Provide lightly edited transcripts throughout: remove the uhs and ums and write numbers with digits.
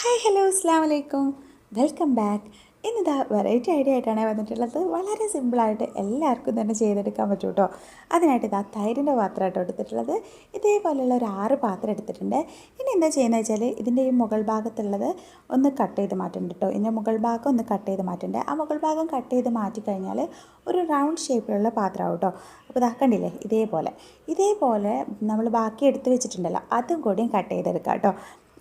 Hi hello അസ്സാം വലൈക്കും welcome back. ഇന്നിതാ വെറൈറ്റി ഐഡിയ ആയിട്ടാണ് വന്നിട്ടുള്ളത്. വളരെ സിമ്പിളായിട്ട് എല്ലാവർക്കും തന്നെ ചെയ്തെടുക്കാൻ പറ്റും കേട്ടോ. അതിനായിട്ട് ഇതാ തൈരിൻ്റെ പാത്രമായിട്ടോ എടുത്തിട്ടുള്ളത്. ഇതേപോലെയുള്ള ഒരു 6 പാത്രം എടുത്തിട്ടുണ്ട്. ഇനി എന്താ ചെയ്യുന്നത് വെച്ചാൽ ഇതിൻ്റെ ഈ മുകൾ ഭാഗത്തുള്ളത് ഒന്ന് കട്ട് ചെയ്ത് മാറ്റുന്നുണ്ട് കേട്ടോ. ഇതിൻ്റെ മുകൾ ഭാഗം ഒന്ന് കട്ട് ചെയ്ത് മാറ്റുന്നുണ്ട്. ആ മുകൾ ഭാഗം കട്ട് ചെയ്ത് മാറ്റി കഴിഞ്ഞാൽ ഒരു റൗണ്ട് ഷേപ്പിലുള്ള പാത്രമാവും കേട്ടോ. അപ്പോൾ ഇതാ കണ്ടില്ലേ, ഇതേപോലെ നമ്മൾ ബാക്കി എടുത്ത് വെച്ചിട്ടുണ്ടല്ലോ, അതും കൂടിയും കട്ട് ചെയ്തെടുക്കാം കേട്ടോ.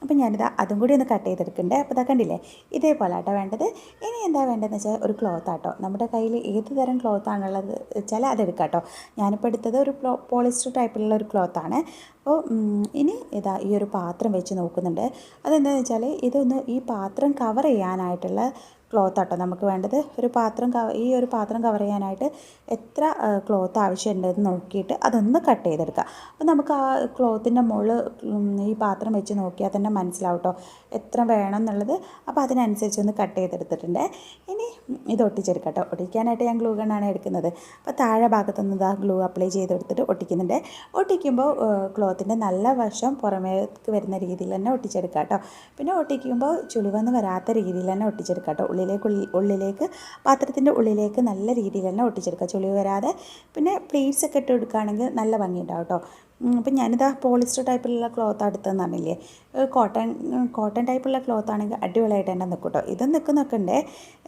അപ്പോൾ ഞാനിതാ അതും കൂടി ഒന്ന് കട്ട് ചെയ്തെടുക്കണ്ടേ. അപ്പോൾ ഇതാ കണ്ടില്ലേ, ഇതേപോലെ ആട്ടോ വേണ്ടത്. ഇനി എന്താ വേണ്ടതെന്ന് വെച്ചാൽ ഒരു ക്ലോത്ത് ആട്ടോ. നമ്മുടെ കയ്യിൽ ഏത് തരം ക്ലോത്താണുള്ളത് വെച്ചാൽ അതെടുക്കാം കേട്ടോ. ഞാനിപ്പോൾ എടുത്തത് ഒരു പോളിസ്റ്റർ ടൈപ്പിലുള്ള ഒരു ക്ലോത്താണ്. അപ്പോൾ ഇനി ഇതാ ഈ ഒരു പാത്രം വെച്ച് നോക്കുന്നുണ്ട്. അതെന്താണെന്ന് വെച്ചാൽ ഇതൊന്ന് ഈ പാത്രം കവർ ചെയ്യാനായിട്ടുള്ള ക്ലോത്ത് ആട്ടോ നമുക്ക് വേണ്ടത്. ഈ ഒരു പാത്രം കവർ ചെയ്യാനായിട്ട് എത്ര ക്ലോത്ത് ആവശ്യമുണ്ടെന്ന് നോക്കിയിട്ട് അതൊന്ന് കട്ട് ചെയ്തെടുക്കുക. അപ്പോൾ നമുക്ക് ആ ക്ലോത്തിൻ്റെ മുകളിൽ ഈ പാത്രം വെച്ച് നോക്കിയാൽ തന്നെ മനസ്സിലാവും കേട്ടോ എത്ര വേണം എന്നുള്ളത്. അപ്പോൾ അതിനനുസരിച്ച് ഒന്ന് കട്ട് ചെയ്തെടുത്തിട്ടുണ്ട്. ഇനി ഇത് ഒട്ടിച്ചെടുക്കാം കേട്ടോ. ഒട്ടിക്കാനായിട്ട് ഞാൻ ഗ്ലൂ ഗണ്ണാണ് എടുക്കുന്നത്. അപ്പോൾ താഴെ ഭാഗത്തുനിന്ന് ഇതാ ഗ്ലൂ അപ്ലൈ ചെയ്തെടുത്തിട്ട് ഒട്ടിക്കുന്നുണ്ട്. ഒട്ടിക്കുമ്പോൾ ക്ലോത്തിൻ്റെ നല്ല വശം പുറമേക്ക് വരുന്ന രീതിയിൽ തന്നെ ഒട്ടിച്ചെടുക്കാം കേട്ടോ. പിന്നെ ഒട്ടിക്കുമ്പോൾ ചുളിവൊന്നും വരാത്ത രീതിയിൽ തന്നെ ഒട്ടിച്ചെടുക്കാം കേട്ടോ. ഉള്ളിലേക്ക് പാത്രത്തിൻ്റെ ഉള്ളിലേക്ക് നല്ല രീതിയിൽ തന്നെ ഒട്ടിച്ചെടുക്കുക, ചുളിവ് വരാതെ. പിന്നെ പ്ലീറ്റ്സ് ഒക്കെ ഇട്ട് കൊടുക്കുകയാണെങ്കിൽ നല്ല ഭംഗിയുണ്ടാവും കേട്ടോ. അപ്പം ഞാനിതാ പോളിസ്റ്റർ ടൈപ്പിലുള്ള ക്ലോത്ത് അടുത്തെന്ന് പറഞ്ഞില്ലേ, കോട്ടൺ ടൈപ്പുള്ള ക്ലോത്ത് ആണെങ്കിൽ അടിപൊളിയായിട്ട് തന്നെ നിൽക്കും കേട്ടോ. ഇതും നിൽക്കുന്നൊക്കെ ഉണ്ട്.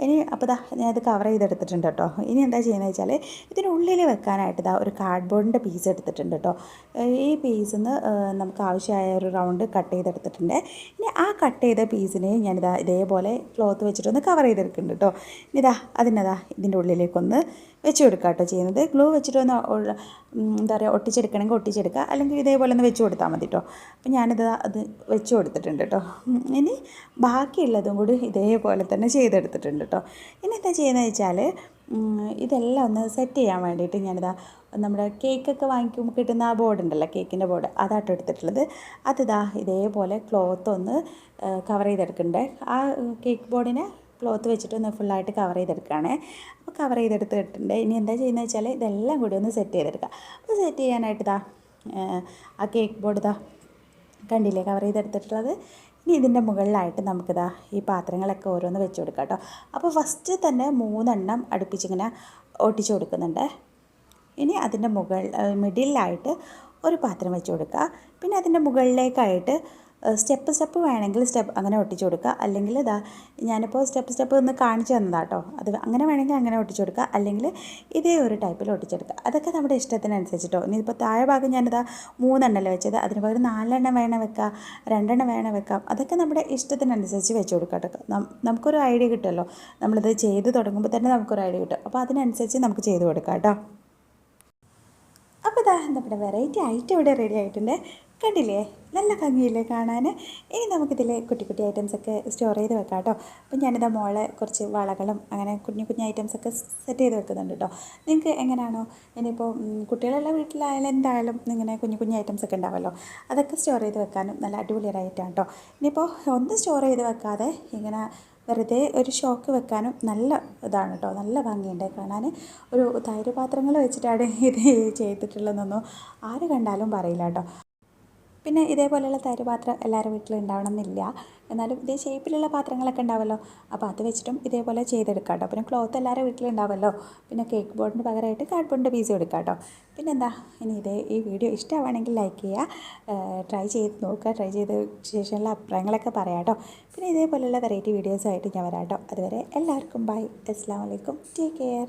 ഇനി അപ്പോൾ ഇതാ ഞാനത് കവർ ചെയ്തെടുത്തിട്ടുണ്ട് കേട്ടോ. ഇനി എന്താ ചെയ്യുന്നത് വെച്ചാൽ ഇതിനുള്ളിൽ വെക്കാനായിട്ട് ഇതാ ഒരു കാർഡ്ബോർഡിൻ്റെ പീസ് എടുത്തിട്ടുണ്ട് കേട്ടോ. ഈ പീസിൽ നിന്ന് നമുക്ക് ആവശ്യമായ ഒരു റൗണ്ട് കട്ട് ചെയ്തെടുത്തിട്ടുണ്ട്. ഇനി ആ കട്ട് ചെയ്ത പീസിനെ ഞാനിതാ ഇതേപോലെ ക്ലോത്ത് വെച്ചിട്ടൊന്ന് കവർ ചെയ്തെടുക്കുന്നുണ്ട് കേട്ടോ. ഇനിതാ ഇതിൻ്റെ ഉള്ളിലേക്കൊന്ന് വെച്ച് കൊടുക്കുക കേട്ടോ ചെയ്യുന്നത്. ഗ്ലൂ വെച്ചിട്ടൊന്ന് എന്താ പറയുക, ഒട്ടിച്ചെടുക്കണമെങ്കിൽ ഒട്ടിച്ചെടുക്കുക, അല്ലെങ്കിൽ ഇതേപോലെ ഒന്ന് വെച്ച് കൊടുത്താൽ മതി കേട്ടോ. അപ്പോൾ അത് വെച്ച് കൊടുത്തിട്ടുണ്ട് കേട്ടോ. ഇനി ബാക്കിയുള്ളതും കൂടി ഇതേപോലെ തന്നെ ചെയ്തെടുത്തിട്ടുണ്ട് കേട്ടോ. ഇനി എന്താ ചെയ്യുന്നത് വെച്ചാൽ ഇതെല്ലാം ഒന്ന് സെറ്റ് ചെയ്യാൻ വേണ്ടിയിട്ട് ഞാനിതാ നമ്മുടെ കേക്കൊക്കെ വാങ്ങിക്കുമ്പോൾ കിട്ടുന്ന ആ ബോർഡ് ഉണ്ടല്ലോ, കേക്കിൻ്റെ ബോർഡ്, അതാട്ടോ എടുത്തിട്ടുള്ളത്. ഇതേപോലെ ക്ലോത്ത് ഒന്ന് കവർ ചെയ്തെടുക്കണ്ടേ. ആ കേക്ക് ബോർഡിനെ ക്ലോത്ത് വെച്ചിട്ട് ഒന്ന് ഫുള്ളായിട്ട് കവർ ചെയ്തെടുക്കുകയാണ്. അപ്പോൾ കവർ ചെയ്തെടുത്തിട്ടുണ്ട്. ഇനി എന്താ ചെയ്യുന്നത് വെച്ചാൽ ഇതെല്ലാം കൂടി ഒന്ന് സെറ്റ് ചെയ്തെടുക്കുക. അപ്പോൾ സെറ്റ് ചെയ്യാനായിട്ട് ആ കേക്ക് ബോർഡ് കണ്ടില്ലേ കവർ ചെയ്തെടുത്തിട്ടുള്ളത്. ഇനി ഇതിൻ്റെ മുകളിലായിട്ട് നമുക്കിതാ ഈ പാത്രങ്ങളൊക്കെ ഓരോന്ന് വെച്ച് കൊടുക്കാം കേട്ടോ. അപ്പോൾ ഫസ്റ്റ് തന്നെ 3 എണ്ണം അടുപ്പിച്ചിങ്ങനെ ഒട്ടിച്ച് കൊടുക്കുന്നുണ്ട്. ഇനി അതിൻ്റെ മിഡിലായിട്ട് ഒരു പാത്രം വെച്ച് കൊടുക്കുക. പിന്നെ അതിൻ്റെ മുകളിലേക്കായിട്ട് സ്റ്റെപ്പ് വേണമെങ്കിൽ അങ്ങനെ ഒട്ടിച്ച് കൊടുക്കുക. അല്ലെങ്കിൽ ഞാനിപ്പോൾ സ്റ്റെപ്പ് ഒന്ന് കാണിച്ചു തന്നതാണ് കേട്ടോ. അത് അങ്ങനെ വേണമെങ്കിൽ അങ്ങനെ ഒട്ടിച്ച് കൊടുക്കുക, അല്ലെങ്കിൽ ഇതേ ഒരു ടൈപ്പിൽ ഒട്ടിച്ചെടുക്കുക. അതൊക്കെ നമ്മുടെ ഇഷ്ടത്തിനനുസരിച്ചിട്ടോ. ഇനിയിപ്പോൾ താഴെ ഭാഗം 3 എണ്ണമല്ലേ വെച്ചത്, അതിന് പകരം 4 എണ്ണം വേണം വെക്കാം, 2 എണ്ണം വേണം വെക്കാം. അതൊക്കെ നമ്മുടെ ഇഷ്ടത്തിനനുസരിച്ച് വെച്ച് കൊടുക്കാം കേട്ടോ. നമുക്കൊരു ഐഡിയ കിട്ടുമല്ലോ, നമ്മളിത് ചെയ്ത് തുടങ്ങുമ്പോൾ തന്നെ നമുക്കൊരു ഐഡിയ കിട്ടും. അപ്പോൾ അതിനനുസരിച്ച് നമുക്ക് ചെയ്ത് കൊടുക്കാം കേട്ടോ. അപ്പോൾ നമ്മുടെ വെറൈറ്റി ഐറ്റം ഇവിടെ റെഡി ആയിട്ടുണ്ട്. കണ്ടില്ലേ, നല്ല ഭംഗിയില്ലേ കാണാൻ. ഇനി നമുക്കിതിൽ കുട്ടി ഐറ്റംസൊക്കെ സ്റ്റോർ ചെയ്ത് വെക്കാം കേട്ടോ. അപ്പോൾ ഞാനിതാ മോളെ കുറച്ച് വളകളും അങ്ങനെ കുഞ്ഞു ഐറ്റംസൊക്കെ സെറ്റ് ചെയ്ത് വെക്കുന്നുണ്ട് കേട്ടോ. നിങ്ങൾക്ക് എങ്ങനെയാണോ, ഇനിയിപ്പോൾ കുട്ടികളുള്ള വീട്ടിലായാലും എന്തായാലും ഇങ്ങനെ കുഞ്ഞു ഐറ്റംസൊക്കെ ഉണ്ടാവുമല്ലോ, അതൊക്കെ സ്റ്റോർ ചെയ്ത് വെക്കാനും നല്ല അടിപൊളി ഒരു ഐറ്റമാണ് കേട്ടോ. ഇനിയിപ്പോൾ ഒന്നും സ്റ്റോർ ചെയ്ത് വെക്കാതെ ഇങ്ങനെ വെറുതെ ഒരു ഷോക്ക് വെക്കാനും നല്ല ഇതാണ് കേട്ടോ. നല്ല ഭംഗിയുണ്ട് കാണാൻ. ഒരു തൈര് പാത്രങ്ങൾ വെച്ചിട്ടാണ് ഇത് ചെയ്തിട്ടുള്ളതെന്നൊന്നും ആര് കണ്ടാലും പറയില്ല കേട്ടോ. പിന്നെ ഇതേപോലെയുള്ള തൈര് പാത്രം എല്ലാവരും വീട്ടിലും ഉണ്ടാവണം എന്നില്ല, എന്നാലും ഇതേ ഷേപ്പിലുള്ള പാത്രങ്ങളൊക്കെ ഉണ്ടാവുമല്ലോ, അപ്പോൾ അത് വെച്ചിട്ടും ഇതേപോലെ ചെയ്തെടുക്കാം കേട്ടോ. പിന്നെ ക്ലോത്ത് എല്ലാവരും വീട്ടിലുണ്ടാവുമല്ലോ. പിന്നെ കേക്ക് ബോർഡിന് പകരമായിട്ട് കാർഡ്ബോർഡിൻ്റെ പീസ് എടുക്കാം കേട്ടോ. പിന്നെന്താ, ഇനി ഈ വീഡിയോ ഇഷ്ടമാണെങ്കിൽ ലൈക്ക് ചെയ്യുക, ട്രൈ ചെയ്ത് നോക്കുക, ട്രൈ ചെയ്ത ശേഷമുള്ള അഭിപ്രായങ്ങളൊക്കെ പറയാം കേട്ടോ. പിന്നെ ഇതേപോലെയുള്ള വെറൈറ്റി വീഡിയോസായിട്ട് ഞാൻ വരാം കേട്ടോ. അതുവരെ എല്ലാവർക്കും ബൈ, അസ്സലാമു അലൈക്കും, ടേക്ക് കെയർ.